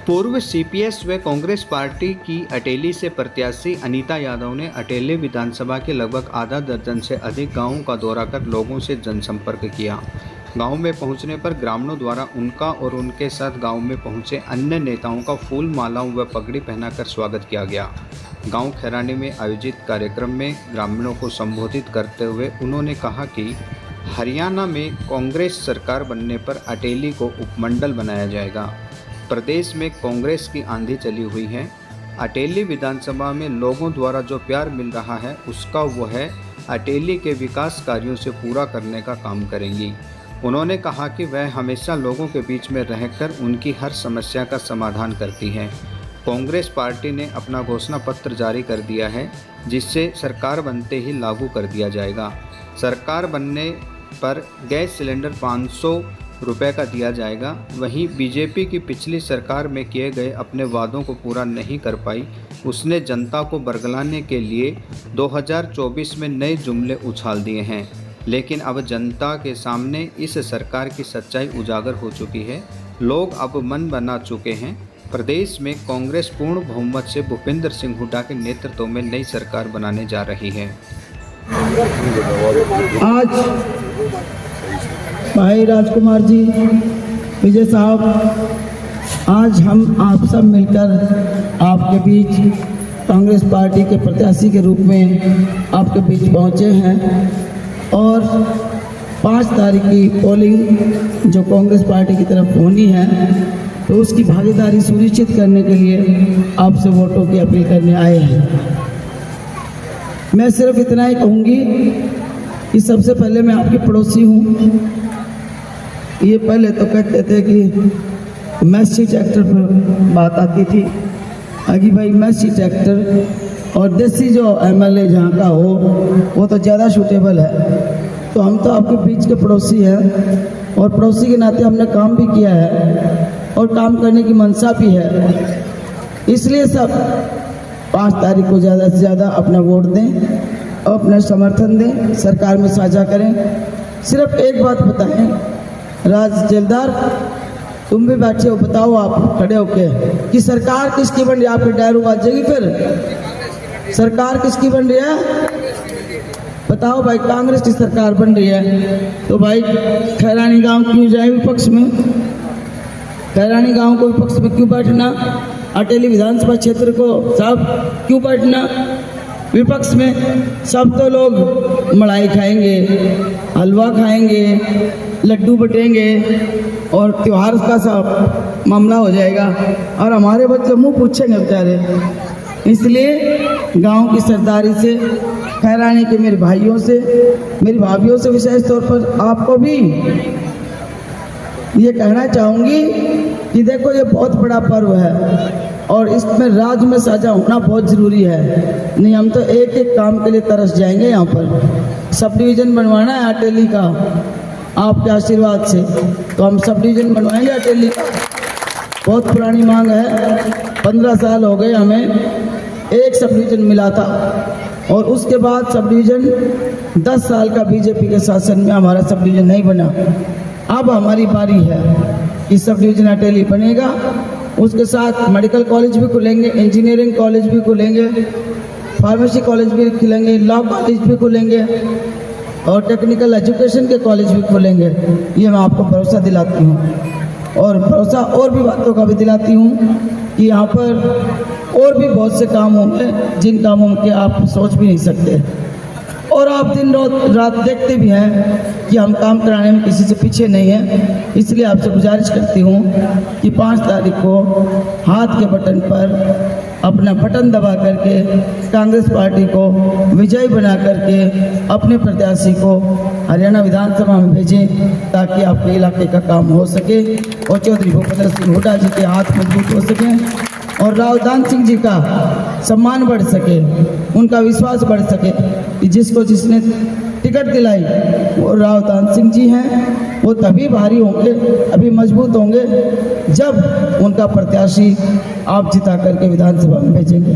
पूर्व सीपीएस व कांग्रेस पार्टी की अटेली से प्रत्याशी अनीता यादव ने अटेली विधानसभा के लगभग आधा दर्जन से अधिक गांवों का दौरा कर लोगों से जनसंपर्क किया। गांव में पहुंचने पर ग्रामीणों द्वारा उनका और उनके साथ गांव में पहुंचे अन्य नेताओं का फूल मालाओं व पगड़ी पहनाकर स्वागत किया गया। गांव खैरानी में आयोजित कार्यक्रम में ग्रामीणों को संबोधित करते हुए उन्होंने कहा कि हरियाणा में कांग्रेस सरकार बनने पर अटेली को उपमंडल बनाया जाएगा। प्रदेश में कांग्रेस की आंधी चली हुई है। अटेली विधानसभा में लोगों द्वारा जो प्यार मिल रहा है उसका वो है अटेली के विकास कार्यों से पूरा करने का काम करेंगी। उन्होंने कहा कि वह हमेशा लोगों के बीच में रहकर उनकी हर समस्या का समाधान करती है। कांग्रेस पार्टी ने अपना घोषणा पत्र जारी कर दिया है, जिससे सरकार बनते ही लागू कर दिया जाएगा। सरकार बनने पर गैस सिलेंडर 500 रुपए का दिया जाएगा। वहीं बीजेपी की पिछली सरकार में किए गए अपने वादों को पूरा नहीं कर पाई। उसने जनता को बरगलाने के लिए 2024 में नए जुमले उछाल दिए हैं, लेकिन अब जनता के सामने इस सरकार की सच्चाई उजागर हो चुकी है। लोग अब मन बना चुके हैं। प्रदेश में कांग्रेस पूर्ण बहुमत से भूपेंद्र सिंह हुड्डा के नेतृत्व में नई सरकार बनाने जा रही है। आज भाई राजकुमार जी, विजय साहब, आज हम आप सब मिलकर आपके बीच कांग्रेस पार्टी के प्रत्याशी के रूप में आपके बीच पहुंचे हैं और 5 तारीख की पोलिंग जो कांग्रेस पार्टी की तरफ होनी है तो उसकी भागीदारी सुनिश्चित करने के लिए आपसे वोटों की अपील करने आए हैं। मैं सिर्फ इतना ही कहूँगी कि सबसे पहले मैं आपकी पड़ोसी हूँ। ये पहले तो कहते थे कि मैसी ट्रैक्टर पर बात आती थी कि भाई मैसी ट्रैक्टर और देसी जो एमएलए जहाँ का हो वो तो ज़्यादा सूटेबल है। तो हम तो आपके बीच के पड़ोसी हैं और पड़ोसी के नाते हमने काम भी किया है और काम करने की मंशा भी है। इसलिए सब 5 तारीख को ज़्यादा से ज़्यादा अपना वोट दें और अपना समर्थन दें, सरकार में साझा करें। सिर्फ एक बात बताएं, राज जेलदार तुम भी बैठे हो, बताओ आप खड़े होके कि सरकार किसकी बन रही है? आपके डायरू बाजेगी फिर सरकार किसकी बन रही है? बताओ भाई, कांग्रेस की सरकार बन रही है तो भाई खैरानी गांव क्यों जाए विपक्ष में? खैरानी गांव को विपक्ष में क्यों बैठना? अटेली विधानसभा क्षेत्र को सब क्यों बैठना विपक्ष में? सब तो लोग मलाई खाएंगे, हलवा खाएंगे, लड्डू बटेंगे और त्यौहार का सब मामला हो जाएगा और हमारे बच्चे मुंह पूछेंगे बेचारे। इसलिए गांव की सरदारी से, खैरानी के मेरे भाइयों से, मेरी भाभियों से विशेष तौर पर आपको भी ये कहना चाहूँगी कि देखो ये बहुत बड़ा पर्व है और इसमें राज में साझा होना बहुत ज़रूरी है। नहीं हम तो एक एक काम के लिए तरस जाएंगे। यहाँ पर सब डिवीज़न बनवाना है अटेली का, आपके आशीर्वाद से तो हम सब डिवीज़न बनवाएंगे अटेली का। बहुत पुरानी मांग है, 15 साल हो गए हमें एक सब डिवीज़न मिला था और उसके बाद सब डिवीज़न 10 साल का बीजेपी के शासन में हमारा सब डिवीज़न नहीं बना। अब हमारी बारी है कि सब डिवीज़न अटेली बनेगा। उसके साथ मेडिकल कॉलेज भी खुलेंगे, इंजीनियरिंग कॉलेज भी खुलेंगे, फार्मेसी कॉलेज भी खुलेंगे, लॉ कॉलेज भी खुलेंगे और टेक्निकल एजुकेशन के कॉलेज भी खोलेंगे। ये मैं आपको भरोसा दिलाती हूँ और भरोसा और भी बातों का भी दिलाती हूँ कि यहाँ पर और भी बहुत से काम होंगे जिन कामों के आप सोच भी नहीं सकते और आप दिन रात देखते भी हैं कि हम काम कराने में किसी से पीछे नहीं हैं। इसलिए आपसे गुजारिश करती हूँ कि 5 तारीख को हाथ के बटन पर अपना बटन दबा करके कांग्रेस पार्टी को विजयी बना करके अपने प्रत्याशी को हरियाणा विधानसभा में भेजें ताकि आपके इलाके का काम हो सके और चौधरी भूपेंद्र सिंह हुड्डा जी के हाथ मजबूत हो सकें और राव दान सिंह जी का सम्मान बढ़ सके, उनका विश्वास बढ़ सके कि जिसने टिकट दिलाई वो राव दान सिंह जी हैं। वो तभी भारी होंगे, अभी मजबूत होंगे जब उनका प्रत्याशी आप जिता करके विधानसभा में भेजेंगे।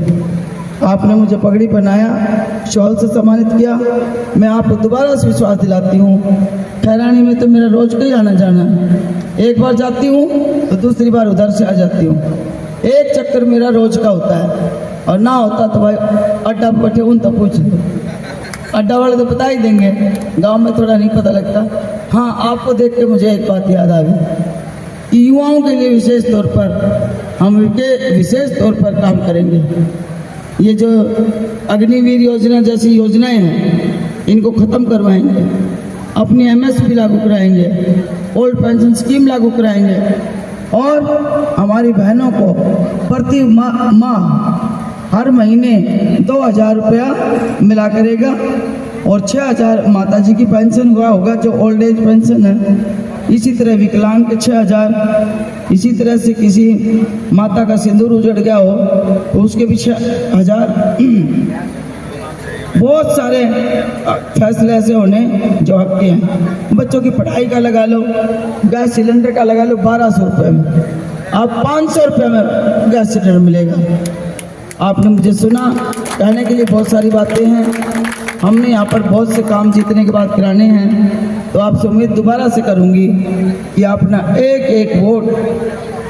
आपने मुझे पगड़ी पहनाया, शॉल से सम्मानित किया। मैं आपको दोबारा से विश्वास दिलाती हूँ, खैरानी में तो मेरा रोज का ही आना जाना है। एक बार जाती हूँ तो दूसरी बार उधर से आ जाती हूँ। एक चक्कर मेरा रोज का होता है, और ना होता तो भाई अड्डा पर बैठे उन तो पूछ लो, अड्डा वाले तो बता ही देंगे, गांव में थोड़ा नहीं पता लगता। हाँ, आपको देख के मुझे एक बात याद आ गई कि युवाओं के लिए विशेष तौर पर हम इनके विशेष तौर पर काम करेंगे। ये जो अग्निवीर योजना जैसी योजनाएं हैं, इनको ख़त्म करवाएंगे, अपनी MSP लागू कराएंगे, ओल्ड पेंशन स्कीम लागू कराएंगे, और हमारी बहनों को प्रति माह हर महीने 2000 रुपया मिला करेगा, और 6000 माता जी की पेंशन हुआ होगा जो ओल्ड एज पेंशन है। इसी तरह विकलांग के 6000, इसी तरह से किसी माता का सिंदूर उजड़ गया हो तो उसके भी 6000। बहुत सारे फैसले ऐसे होने जो हक के हैं। बच्चों की पढ़ाई का लगा लो, गैस सिलेंडर का लगा लो 1200 रुपये में, अब 500 रुपये में गैस सिलेंडर मिलेगा। आपने मुझे सुना, कहने के लिए बहुत सारी बातें हैं। हमने यहाँ पर बहुत से काम जीतने के बाद कराने हैं, तो आपसे उम्मीद दोबारा से करूँगी कि अपना एक एक वोट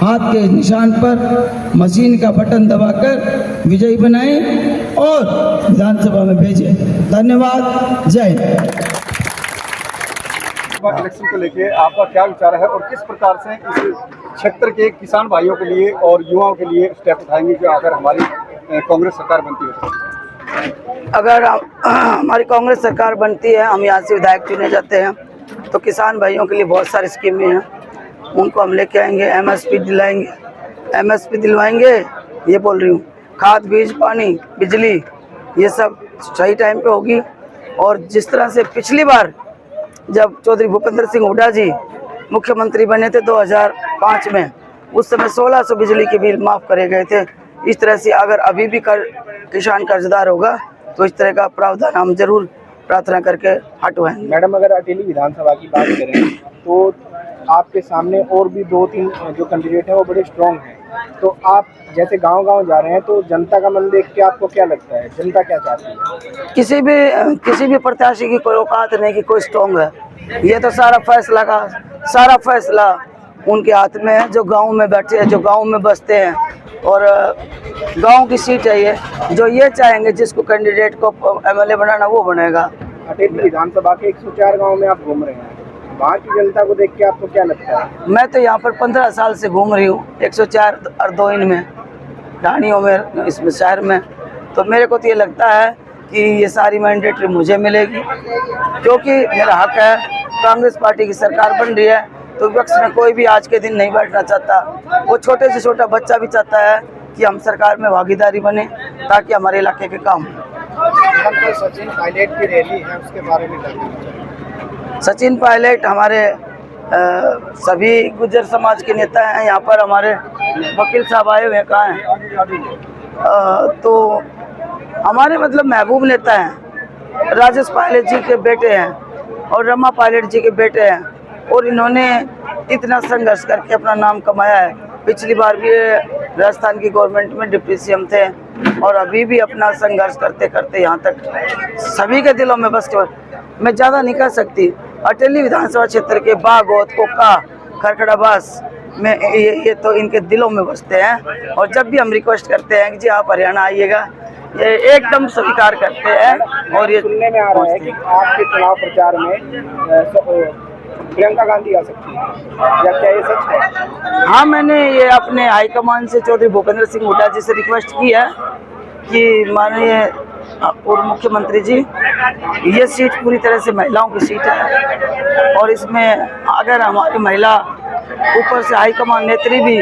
हाथ के निशान पर मशीन का बटन दबाकर विजयी बनाएं और विधानसभा में भेजें। धन्यवाद। जय हिंद। इलेक्शन को लेके आपका क्या विचार है और किस प्रकार से इस क्षेत्र के किसान भाइयों के लिए और युवाओं के लिए स्टेप उठाएंगे जो अगर हमारी कांग्रेस सरकार बनती है? अगर हमारी कांग्रेस सरकार बनती है, हम यहाँ से विधायक चुने जाते हैं, तो किसान भाइयों के लिए बहुत सारी स्कीमें हैं, उनको हम लेके आएंगे। MSP दिलाएंगे, MSP दिलवाएंगे, ये बोल रही हूँ। खाद, बीज, पानी, बिजली, ये सब सही टाइम पे होगी। और जिस तरह से पिछली बार जब चौधरी भूपेंद्र सिंह हुड्डा जी मुख्यमंत्री बने थे 2005 में, उस समय 1600 बिजली के बिल माफ़ करे गए थे। इस तरह से अगर अभी भी किसान कर्जदार होगा तो इस तरह का प्रावधान हम जरूर प्रार्थना करके हटवाएंगे। मैडम, अगर अटेली विधानसभा की बात करें तो आपके सामने और भी 2-3 जो कैंडिडेट हैं वो बड़े स्ट्रॉन्ग हैं, तो आप जैसे गांव-गांव जा रहे हैं तो जनता का मन देख के आपको क्या लगता है, जनता क्या चाहती है? किसी भी प्रत्याशी की कोई औकात नहीं कि कोई स्ट्रॉन्ग है। ये तो सारा फैसला उनके हाथ में है, जो गांव में बैठे हैं, जो गांव में बसते हैं, और गांव की सीट है ये, जो ये चाहेंगे जिसको कैंडिडेट को MLA बनाना वो बनेगा। अटेली विधानसभा के 104 गाँव में आप घूम रहे हैं, वहाँ की जनता को देख के आपको क्या लगता है? मैं तो यहाँ पर 15 साल से घूम रही हूँ, 104 अर्दोइन में, ढाणियों में, इसमें शहर में, तो मेरे को तो ये लगता है कि ये सारी मैंडेटरी मुझे मिलेगी, क्योंकि मेरा हक है। कांग्रेस पार्टी की सरकार बन रही है तो विपक्ष में कोई भी आज के दिन नहीं बैठना चाहता। वो छोटे से छोटा बच्चा भी चाहता है कि हम सरकार में भागीदारी बने ताकि हमारे इलाके के काम। सचिन पायलट की रैली है, उसके बारे में सचिन पायलट हमारे सभी गुर्जर समाज के नेता हैं। यहाँ पर हमारे वकील साहब आए हुए हैं, कहाँ हैं? तो हमारे मतलब महबूब नेता हैं, राजेश पायलट जी के बेटे हैं और रमा पायलट जी के बेटे हैं, और इन्होंने इतना संघर्ष करके अपना नाम कमाया है। पिछली बार भी राजस्थान की गवर्नमेंट में डिप्टी CM थे, और अभी भी अपना संघर्ष करते करते यहाँ तक सभी के दिलों में बस के। मैं ज़्यादा नहीं कह सकती, अटेली विधानसभा क्षेत्र के बागोत, कोका, खरखड़ाबास में ये तो इनके दिलों में बसते हैं। और जब भी हम रिक्वेस्ट करते हैं कि जी आप हरियाणा आइएगा, ये एकदम स्वीकार करते हैं। और ये सुनने में आ रहा है कि आपके चुनाव प्रचार में प्रियंका गांधी आ सकती है, या क्या ये सच है? हाँ, मैंने ये अपने हाईकमान से चौधरी भूपेंद्र सिंह हुड्डा जी से रिक्वेस्ट की है कि माननीय पूर्व मुख्यमंत्री जी, ये सीट पूरी तरह से महिलाओं की सीट है, और इसमें अगर हमारी महिला ऊपर से हाईकमान नेत्री भी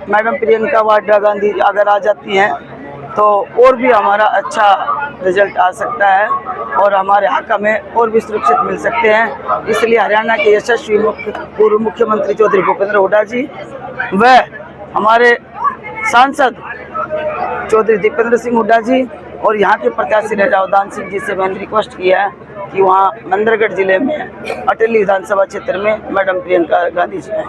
मैडम प्रियंका वाड्रा गांधी अगर आ जाती हैं तो और भी हमारा अच्छा रिजल्ट आ सकता है और हमारे हक में और भी सुरक्षित मिल सकते हैं। इसलिए हरियाणा के यशस्वी पूर्व मुख्यमंत्री चौधरी भूपेंद्र हुड्डा जी व हमारे सांसद चौधरी दीपेंद्र सिंह हुड्डा जी और यहाँ के प्रत्याशी रावदान सिंह जी से मैंने रिक्वेस्ट किया है कि वहाँ नंदरगढ़ जिले में अटेली विधानसभा क्षेत्र में मैडम प्रियंका गांधी जी हैं।